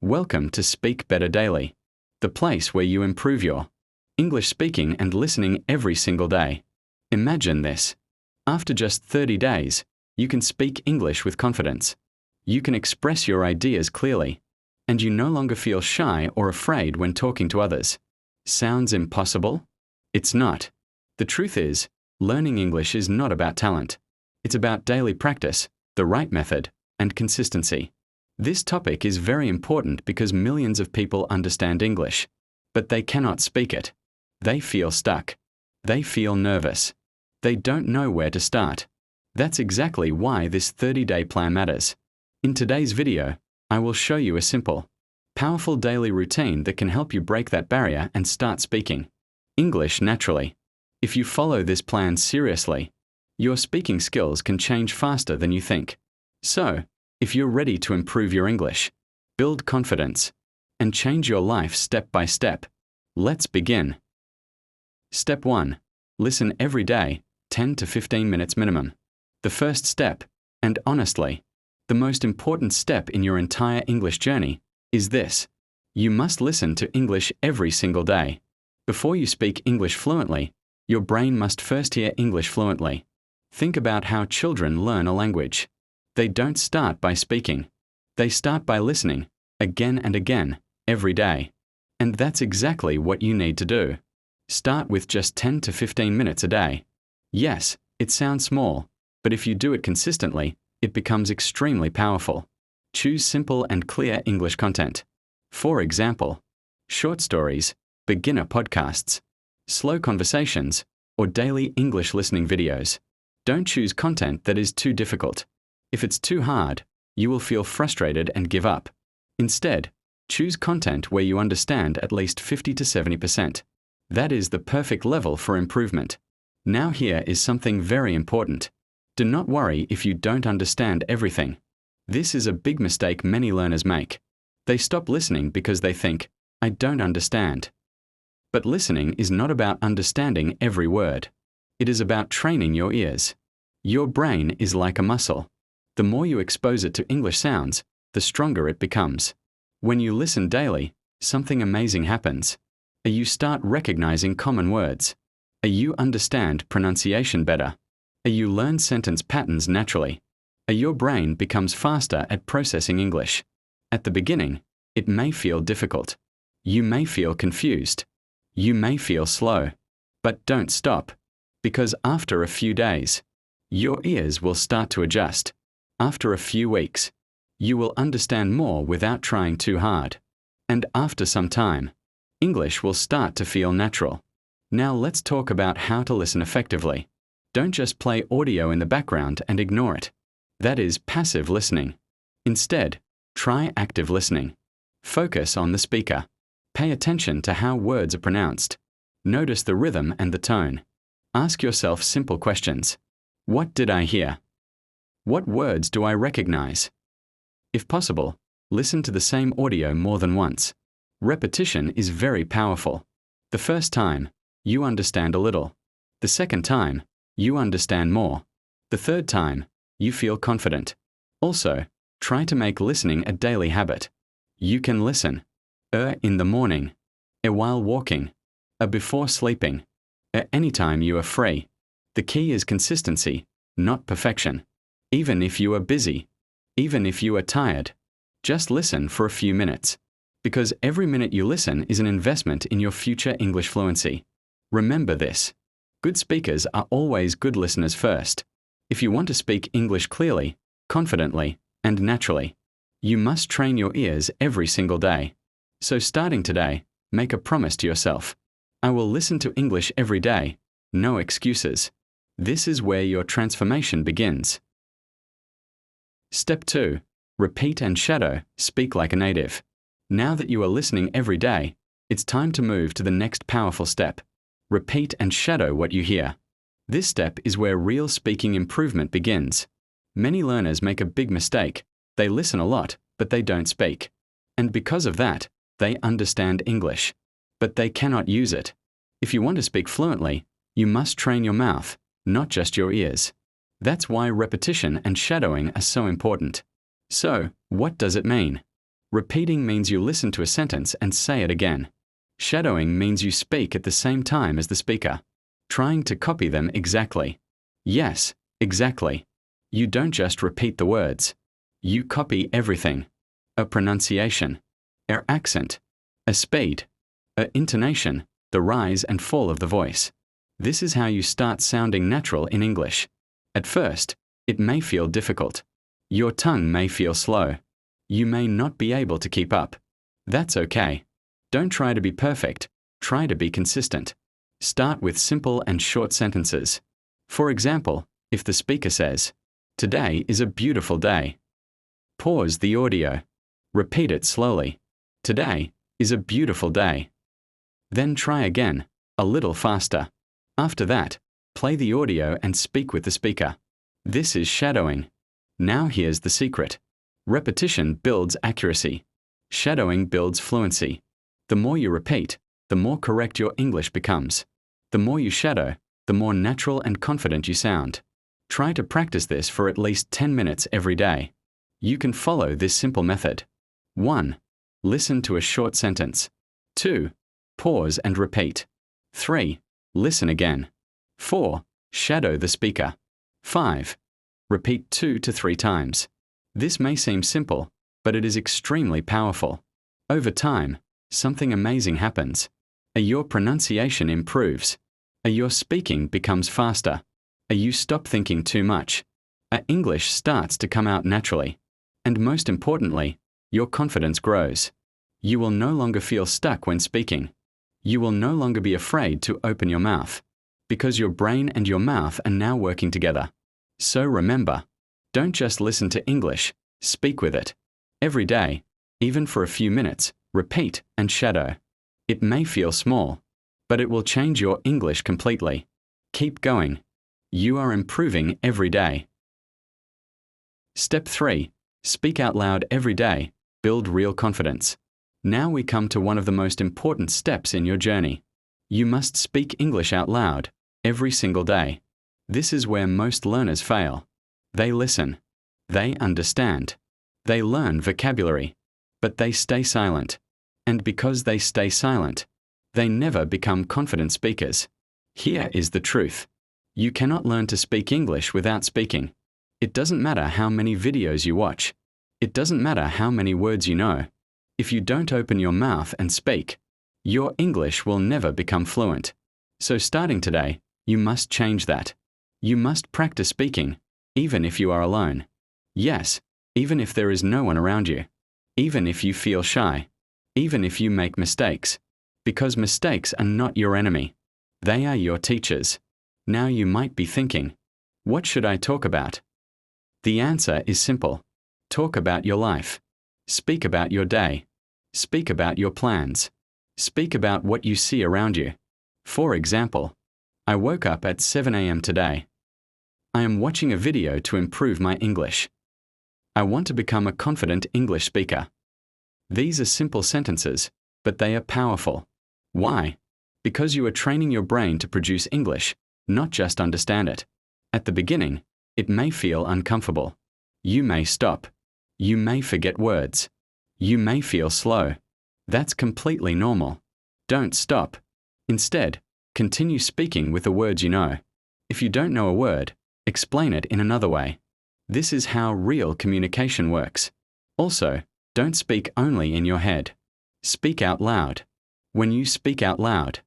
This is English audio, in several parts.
Welcome to Speak Better Daily, the place where you improve your English speaking and listening every single day. Imagine this. After just 30 days, you can speak English with confidence. You can express your ideas clearly, and you no longer feel shy or afraid when talking to others. Sounds impossible? It's not. The truth is, learning English is not about talent. It's about daily practice, the right method, and consistency. This topic is very important because millions of people understand English, but they cannot speak it. They feel stuck. They feel nervous. They don't know where to start. That's exactly why this 30-day plan matters. In today's video, I will show you a simple, powerful daily routine that can help you break that barrier and start speaking English naturally. If you follow this plan seriously, your speaking skills can change faster than you think. So, if you're ready to improve your English, build confidence, and change your life step by step, let's begin. Step 1. Listen every day, 10 to 15 minutes minimum. The first step, and honestly, the most important step in your entire English journey, is this. You must listen to English every single day. Before you speak English fluently, your brain must first hear English fluently. Think about how children learn a language. They don't start by speaking. They start by listening, again and again, every day. And that's exactly what you need to do. Start with just 10 to 15 minutes a day. Yes, it sounds small, but if you do it consistently, it becomes extremely powerful. Choose simple and clear English content. For example, short stories, beginner podcasts, slow conversations, or daily English listening videos. Don't choose content that is too difficult. If it's too hard, you will feel frustrated and give up. Instead, choose content where you understand at least 50 to 70%. That is the perfect level for improvement. Now here is something very important. Do not worry if you don't understand everything. This is a big mistake many learners make. They stop listening because they think, I don't understand. But listening is not about understanding every word. It is about training your ears. Your brain is like a muscle. The more you expose it to English sounds, the stronger it becomes. When you listen daily, something amazing happens. You start recognizing common words. You understand pronunciation better. You learn sentence patterns naturally. Your brain becomes faster at processing English. At the beginning, it may feel difficult. You may feel confused. You may feel slow. But don't stop, because after a few days, your ears will start to adjust. After a few weeks, you will understand more without trying too hard. And after some time, English will start to feel natural. Now let's talk about how to listen effectively. Don't just play audio in the background and ignore it. That is passive listening. Instead, try active listening. Focus on the speaker. Pay attention to how words are pronounced. Notice the rhythm and the tone. Ask yourself simple questions. What did I hear? What words do I recognize? If possible, listen to the same audio more than once. Repetition is very powerful. The first time, you understand a little. The second time, you understand more. The third time, you feel confident. Also, try to make listening a daily habit. You can listen in the morning, while walking, before sleeping, anytime you are free. The key is consistency, not perfection. Even if you are busy, even if you are tired, just listen for a few minutes. Because every minute you listen is an investment in your future English fluency. Remember this. Good speakers are always good listeners first. If you want to speak English clearly, confidently, and naturally, you must train your ears every single day. So starting today, make a promise to yourself. I will listen to English every day. No excuses. This is where your transformation begins. Step 2. Repeat and shadow, speak like a native. Now that you are listening every day, it's time to move to the next powerful step. Repeat and shadow what you hear. This step is where real speaking improvement begins. Many learners make a big mistake. They listen a lot, but they don't speak. And because of that, they understand English, but they cannot use it. If you want to speak fluently, you must train your mouth, not just your ears. That's why repetition and shadowing are so important. So, what does it mean? Repeating means you listen to a sentence and say it again. Shadowing means you speak at the same time as the speaker, trying to copy them exactly. Yes, exactly. You don't just repeat the words. You copy everything. A pronunciation, an accent, a speed, an intonation, the rise and fall of the voice. This is how you start sounding natural in English. At first, it may feel difficult. Your tongue may feel slow. You may not be able to keep up. That's okay. Don't try to be perfect. Try to be consistent. Start with simple and short sentences. For example, if the speaker says, "Today is a beautiful day." Pause the audio. Repeat it slowly. "Today is a beautiful day." Then try again, a little faster. After that, play the audio and speak with the speaker. This is shadowing. Now here's the secret. Repetition builds accuracy. Shadowing builds fluency. The more you repeat, the more correct your English becomes. The more you shadow, the more natural and confident you sound. Try to practice this for at least 10 minutes every day. You can follow this simple method. 1. Listen to a short sentence. 2. Pause and repeat. 3. Listen again. 4. Shadow the speaker. 5. Repeat 2 to 3 times. This may seem simple, but it is extremely powerful. Over time, something amazing happens. Your pronunciation improves. Your speaking becomes faster. You stop thinking too much. English starts to come out naturally. And most importantly, your confidence grows. You will no longer feel stuck when speaking. You will no longer be afraid to open your mouth, because your brain and your mouth are now working together. So remember, don't just listen to English, speak with it. Every day, even for a few minutes, repeat and shadow. It may feel small, but it will change your English completely. Keep going. You are improving every day. Step 3. Speak out loud every day. Build real confidence. Now we come to one of the most important steps in your journey. You must speak English out loud, every single day. This is where most learners fail. They listen. They understand. They learn vocabulary. But they stay silent. And because they stay silent, they never become confident speakers. Here is the truth. You cannot learn to speak English without speaking. It doesn't matter how many videos you watch. It doesn't matter how many words you know. If you don't open your mouth and speak, your English will never become fluent. So starting today, you must change that. You must practice speaking, even if you are alone. Yes, even if there is no one around you. Even if you feel shy. Even if you make mistakes. Because mistakes are not your enemy. They are your teachers. Now you might be thinking, what should I talk about? The answer is simple. Talk about your life. Speak about your day. Speak about your plans. Speak about what you see around you. For example, I woke up at 7 a.m. today. I am watching a video to improve my English. I want to become a confident English speaker. These are simple sentences, but they are powerful. Why? Because you are training your brain to produce English, not just understand it. At the beginning, it may feel uncomfortable. You may stop. You may forget words. You may feel slow. That's completely normal. Don't stop. Instead, continue speaking with the words you know. If you don't know a word, explain it in another way. This is how real communication works. Also, don't speak only in your head. Speak out loud. When you speak out loud,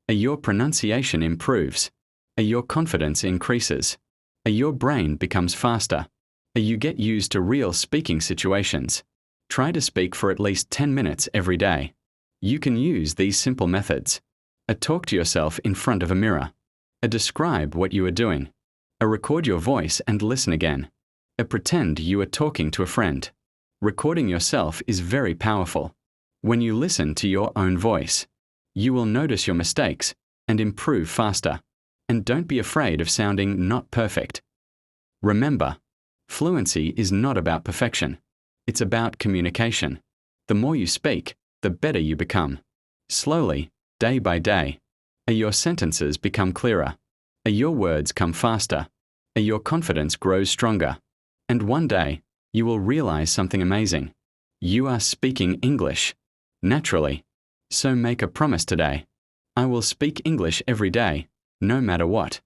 your pronunciation improves. Your confidence increases. Your brain becomes faster. You get used to real speaking situations. Try to speak for at least 10 minutes every day. You can use these simple methods. Talk to yourself in front of a mirror. Describe what you are doing. Record your voice and listen again. Pretend you are talking to a friend. Recording yourself is very powerful. When you listen to your own voice, you will notice your mistakes and improve faster. And don't be afraid of sounding not perfect. Remember, fluency is not about perfection. It's about communication. The more you speak, the better you become. Slowly, day by day, your sentences become clearer. Your words come faster. Your confidence grows stronger. And one day, you will realize something amazing. You are speaking English naturally. So make a promise today. I will speak English every day, no matter what.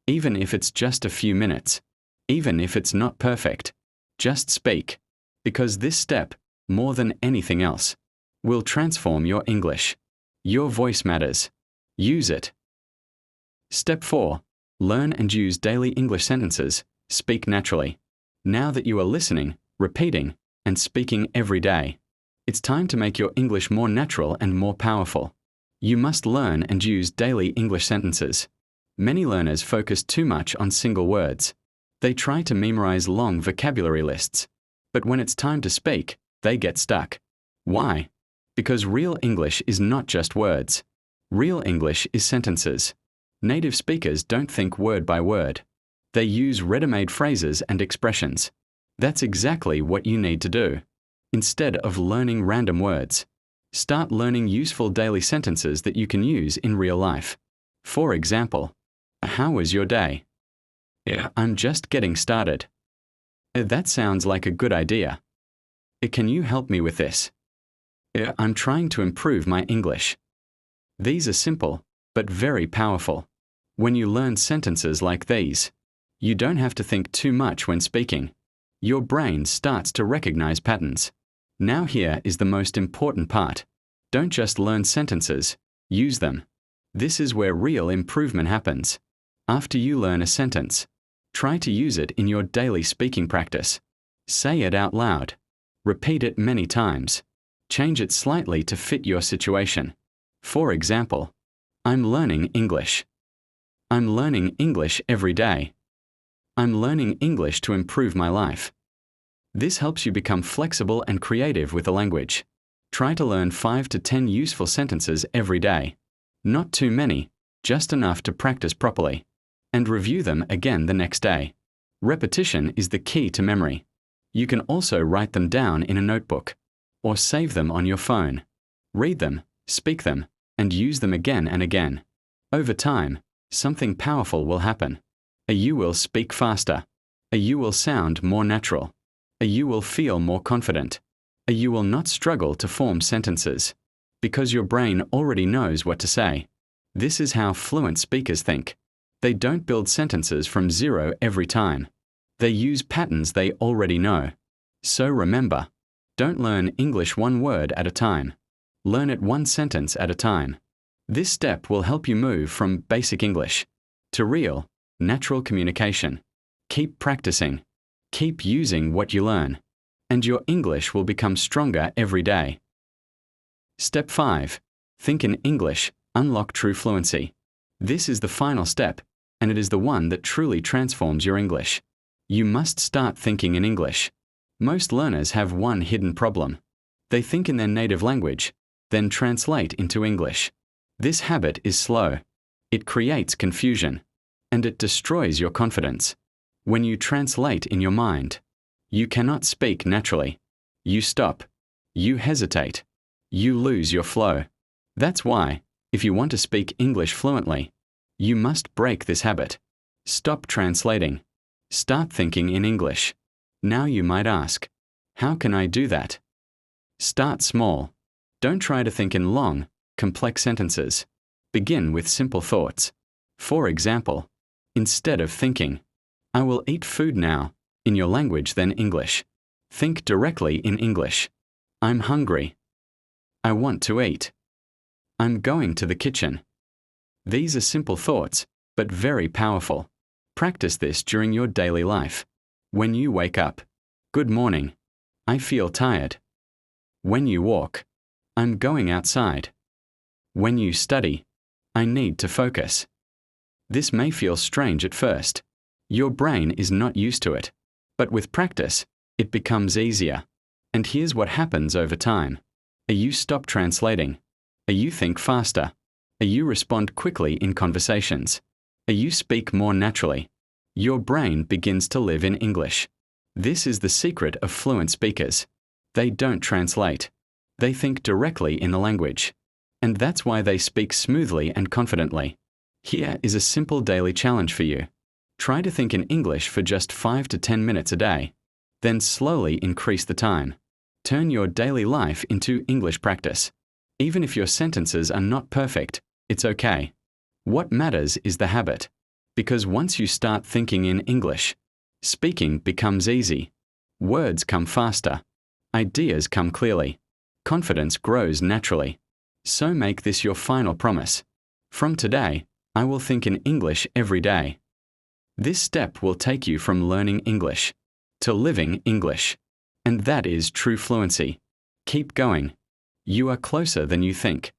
Even if it's just a few minutes, even if it's not perfect, just speak, because this step, more than anything else, will transform your English. Your voice matters. Use it. Step 4. Learn and use daily English sentences. Speak naturally. Now that you are listening, repeating, and speaking every day, it's time to make your English more natural and more powerful. You must learn and use daily English sentences. Many learners focus too much on single words. They try to memorize long vocabulary lists. But when it's time to speak, they get stuck. Why? Because real English is not just words. Real English is sentences. Native speakers don't think word by word. They use ready-made phrases and expressions. That's exactly what you need to do. Instead of learning random words, start learning useful daily sentences that you can use in real life. For example, how was your day? I'm just getting started. That sounds like a good idea. Can you help me with this? I'm trying to improve my English. These are simple, but very powerful. When you learn sentences like these, you don't have to think too much when speaking. Your brain starts to recognize patterns. Now here is the most important part. Don't just learn sentences, use them. This is where real improvement happens. After you learn a sentence, try to use it in your daily speaking practice. Say it out loud. Repeat it many times. Change it slightly to fit your situation. For example, I'm learning English. I'm learning English every day. I'm learning English to improve my life. This helps you become flexible and creative with the language. Try to learn 5 to 10 useful sentences every day. Not too many, just enough to practice properly. And review them again the next day. Repetition is the key to memory. You can also write them down in a notebook, or save them on your phone. Read them, speak them, and use them again and again. Over time, something powerful will happen. You will speak faster. You will sound more natural. You will feel more confident. You will not struggle to form sentences, because your brain already knows what to say. This is how fluent speakers think. They don't build sentences from zero every time. They use patterns they already know. So remember, don't learn English one word at a time. Learn it one sentence at a time. This step will help you move from basic English to real, natural communication. Keep practicing. Keep using what you learn, and your English will become stronger every day. Step 5. Think in English. Unlock true fluency. This is the final step, and it is the one that truly transforms your English. You must start thinking in English. Most learners have one hidden problem. They think in their native language, then translate into English. This habit is slow. It creates confusion, and it destroys your confidence. When you translate in your mind, you cannot speak naturally. You stop. You hesitate. You lose your flow. That's why, if you want to speak English fluently, you must break this habit. Stop translating. Start thinking in English. Now you might ask, how can I do that? Start small. Don't try to think in long, complex sentences. Begin with simple thoughts. For example, instead of thinking, I will eat food now, in your language then English, think directly in English. I'm hungry. I want to eat. I'm going to the kitchen. These are simple thoughts, but very powerful. Practice this during your daily life. When you wake up, good morning. I feel tired. When you walk, I'm going outside. When you study, I need to focus. This may feel strange at first. Your brain is not used to it. But with practice, it becomes easier. And here's what happens over time. You stop translating. You think faster. You respond quickly in conversations. You speak more naturally. Your brain begins to live in English. This is the secret of fluent speakers. They don't translate. They think directly in the language. And that's why they speak smoothly and confidently. Here is a simple daily challenge for you. Try to think in English for just 5 to 10 minutes a day. Then slowly increase the time. Turn your daily life into English practice. Even if your sentences are not perfect, it's okay. What matters is the habit. Because once you start thinking in English, speaking becomes easy. Words come faster. Ideas come clearly. Confidence grows naturally. So make this your final promise. From today, I will think in English every day. This step will take you from learning English to living English. And that is true fluency. Keep going. You are closer than you think.